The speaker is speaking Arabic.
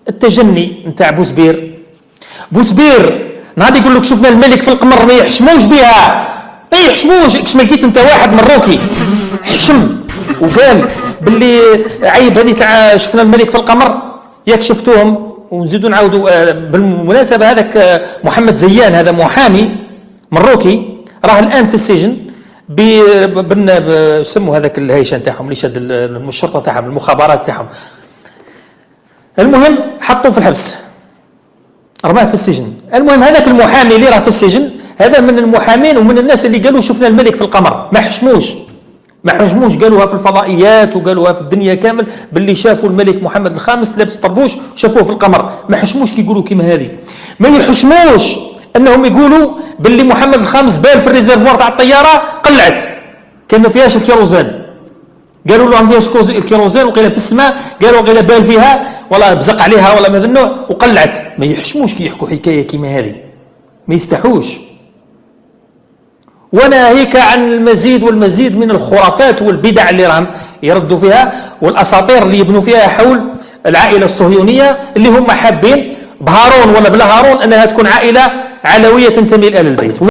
التجني نتاع بوزبير. بوزبير نهار يقول لك شفنا الملك في القمر ما يحشموش بها، ما يحشموش. كش ما لقيت انت واحد مروكي حشم وقال باللي عيب هذه تاع شفنا الملك في القمر، ياك شفتوهم. ونزيدوا نعاودوا بالمناسبه هذاك محمد زيان هذا محامي مروكي راه الان في السجن يسموا هذاك الهيشان تاعهم اللي شاد الشرطه تاعهم المخابرات تاعهم. المهم حطوه في الحبس رماه في السجن. المهم هذاك المحامي اللي راه في السجن هذا من المحامين ومن الناس اللي قالوا شفنا الملك في القمر، ما حشموش قالوها في الفضائيات وقالوها في الدنيا كامل باللي شافوا الملك محمد الخامس لابس طربوش وشافوه في القمر. ما حشموش كي يقولوا كيما هذه. ما يحشموش انهم يقولوا باللي محمد الخامس بال في الريزرفوار تاع الطياره قلعت كان ما فيهاش الكيروزان. قالوا له ما فيهاش الكيروزان وقيل في السماء، قالوا قيل بال فيها ولا بزق عليها ولا من هذا النوع وقلعت. ما يحشموش كي يحكوا حكايه كيما هذه، ما يستحوش. وناهيك عن المزيد والمزيد من الخرافات والبدع اللي راهم يردوا فيها والاساطير اللي يبنوا فيها حول العائله الصهيونيه اللي هم حابين بهارون ولا بلا هارون انها تكون عائله علويه تنتمي الى البيت.